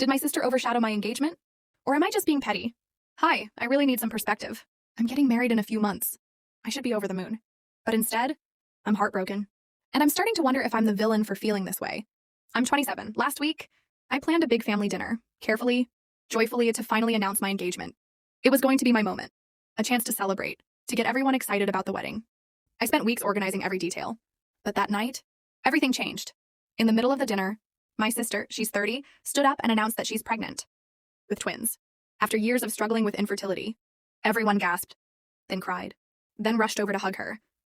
Did my sister overshadow my engagement? Or am I just being petty? Hi, I really need some perspective. I'm getting married in a few months. I should be over the moon. But instead, I'm heartbroken. And I'm starting to wonder if I'm the villain for feeling this way. I'm 27. Last week, I planned a big family dinner, carefully, joyfully, to finally announce my engagement. It was going to be my moment, a chance to celebrate, to get everyone excited about the wedding. I spent weeks organizing every detail. But that night, everything changed. In the middle of the dinner, my sister, she's 30, stood up and announced that she's pregnant with twins. After years of struggling with infertility, everyone gasped, then cried, then rushed over to hug her.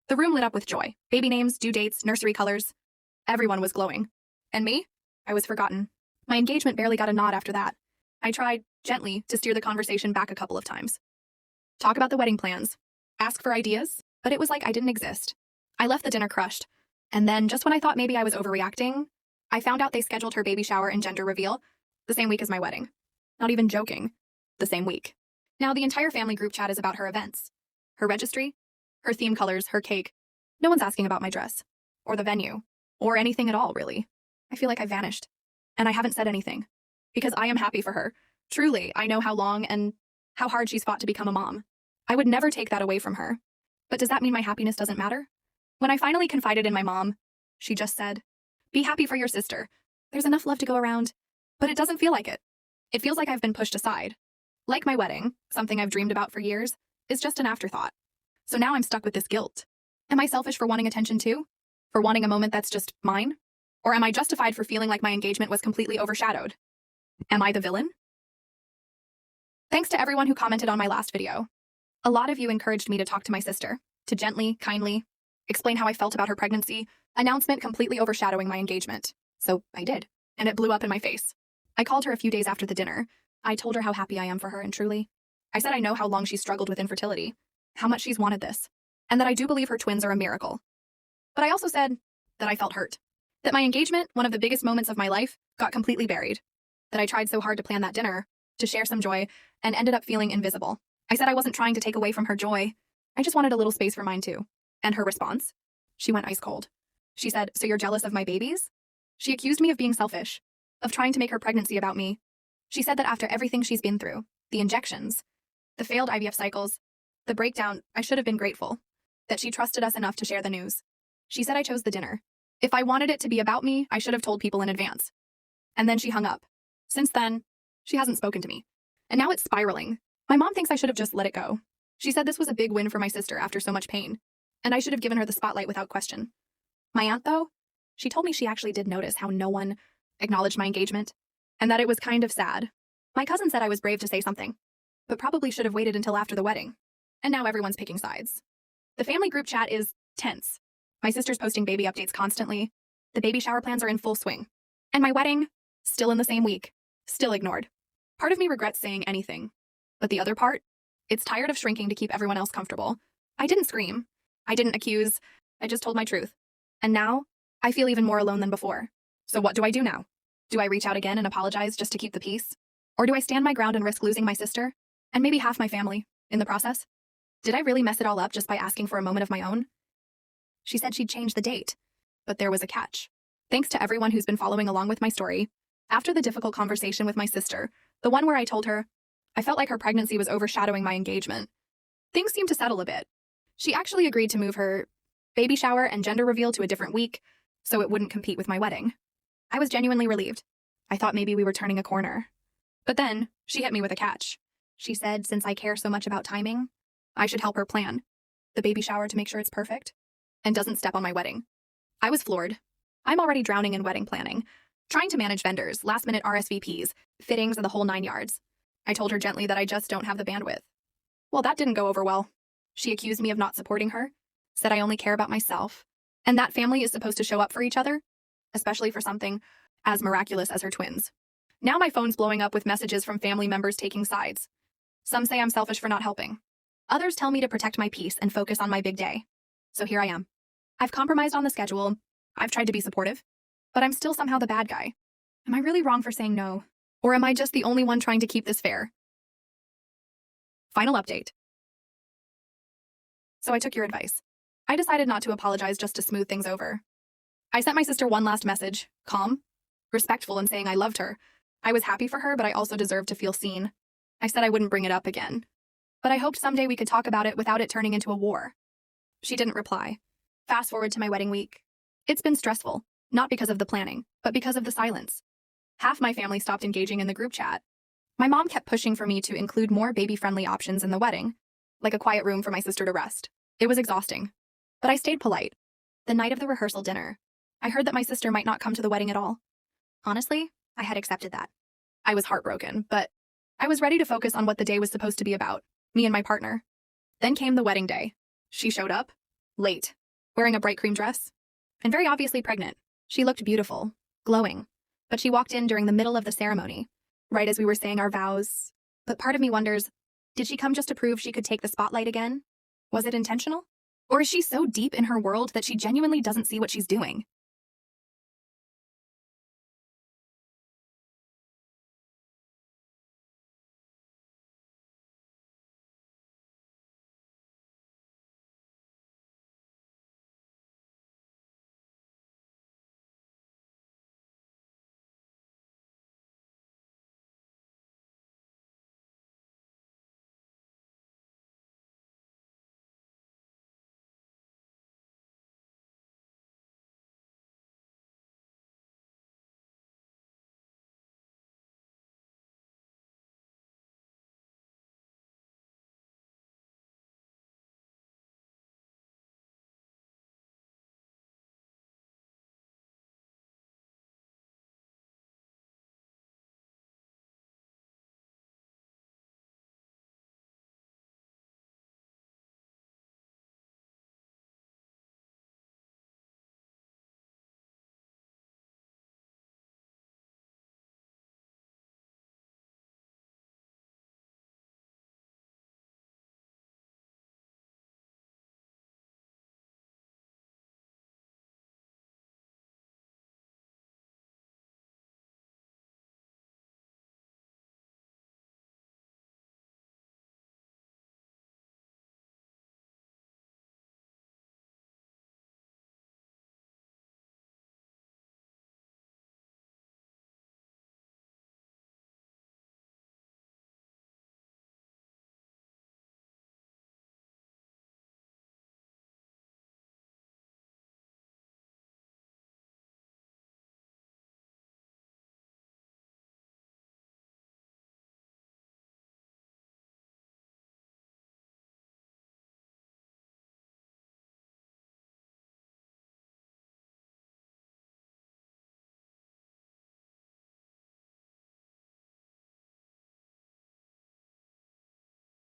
The room lit up with joy. Baby names, due dates, nursery colors. Everyone was glowing. And me? I was forgotten. My engagement barely got a nod after that. I tried, gently, to steer the conversation back a couple of times. Talk about the wedding plans. Ask for ideas, but it was like I didn't exist. I left the dinner crushed. And then, just when I thought maybe I was overreacting, I found out they scheduled her baby shower and gender reveal the same week as my wedding. Not even joking. The same week. Now the entire family group chat is about her events. Her registry, her theme colors, her cake. No one's asking about my dress, or the venue, or anything at all, really. I feel like I vanished. And I haven't said anything. Because I am happy for her. Truly, I know how long and how hard she's fought to become a mom. I would never take that away from her. But does that mean my happiness doesn't matter? When I finally confided in my mom, she just said, "Be happy for your sister. There's enough love to go around." But it doesn't feel like it. It feels like I've been pushed aside. Like my wedding, something I've dreamed about for years, is just an afterthought. So now I'm stuck with this guilt. Am I selfish for wanting attention too? For wanting a moment that's just mine? Or am I justified for feeling like my engagement was completely overshadowed? Am I the villain? Thanks to everyone who commented on my last video. A lot of you encouraged me to talk to my sister, to gently, kindly, explain how I felt about her pregnancy, announcement completely overshadowing my engagement. So I did, and it blew up in my face. I called her a few days after the dinner. I told her how happy I am for her, and truly, I said I know how long she's struggled with infertility, how much she's wanted this, and that I do believe her twins are a miracle. But I also said that I felt hurt, that my engagement, one of the biggest moments of my life, got completely buried, that I tried so hard to plan that dinner, to share some joy, and ended up feeling invisible. I said I wasn't trying to take away from her joy. I just wanted a little space for mine too. And her response? She went ice cold. She said, "So you're jealous of my babies?" She accused me of being selfish, of trying to make her pregnancy about me. She said that after everything she's been through, the injections, the failed IVF cycles, the breakdown, I should have been grateful, that she trusted us enough to share the news. She said I chose the dinner. If I wanted it to be about me, I should have told people in advance. And then she hung up. Since then, she hasn't spoken to me. And now it's spiraling. My mom thinks I should have just let it go. She said this was a big win for my sister after so much pain, and I should have given her the spotlight without question. My aunt, though, she told me she actually did notice how no one acknowledged my engagement, and that it was kind of sad. My cousin said I was brave to say something, but probably should have waited until after the wedding. And now everyone's picking sides. The family group chat is tense. My sister's posting baby updates constantly. The baby shower plans are in full swing. And my wedding, still in the same week, still ignored. Part of me regrets saying anything. But the other part, it's tired of shrinking to keep everyone else comfortable. I didn't scream. I didn't accuse. I just told my truth. And now, I feel even more alone than before. So what do I do now? Do I reach out again and apologize just to keep the peace? Or do I stand my ground and risk losing my sister? And maybe half my family, in the process? Did I really mess it all up just by asking for a moment of my own? She said she'd change the date. But there was a catch. Thanks to everyone who's been following along with my story, after the difficult conversation with my sister, the one where I told her I felt like her pregnancy was overshadowing my engagement, things seemed to settle a bit. She actually agreed to move her baby shower and gender reveal to a different week so it wouldn't compete with my wedding. I was genuinely relieved. I thought maybe we were turning a corner. But then, she hit me with a catch. She said since I care so much about timing, I should help her plan the baby shower to make sure it's perfect and doesn't step on my wedding. I was floored. I'm already drowning in wedding planning, trying to manage vendors, last-minute RSVPs, fittings, and the whole 9 yards. I told her gently that I just don't have the bandwidth. Well, that didn't go over well. She accused me of not supporting her, said I only care about myself, and that family is supposed to show up for each other, especially for something as miraculous as her twins. Now my phone's blowing up with messages from family members taking sides. Some say I'm selfish for not helping. Others tell me to protect my peace and focus on my big day. So here I am. I've compromised on the schedule. I've tried to be supportive, but I'm still somehow the bad guy. Am I really wrong for saying no? Or am I just the only one trying to keep this fair? Final update. So I took your advice. I decided not to apologize just to smooth things over. I sent my sister one last message, calm, respectful, and saying I loved her, I was happy for her, but I also deserved to feel seen. I said I wouldn't bring it up again. But I hoped someday we could talk about it without it turning into a war. She didn't reply. Fast forward to my wedding week. It's been stressful, not because of the planning, but because of the silence. Half my family stopped engaging in the group chat. My mom kept pushing for me to include more baby-friendly options in the wedding, like a quiet room for my sister to rest. It was exhausting. But I stayed polite. The night of the rehearsal dinner, I heard that my sister might not come to the wedding at all. Honestly, I had accepted that. I was heartbroken, but I was ready to focus on what the day was supposed to be about, me and my partner. Then came the wedding day. She showed up, late, wearing a bright cream dress, and very obviously pregnant. She looked beautiful, glowing, but she walked in during the middle of the ceremony, right as we were saying our vows. But part of me wonders, did she come just to prove she could take the spotlight again? Was it intentional? Or is she so deep in her world that she genuinely doesn't see what she's doing?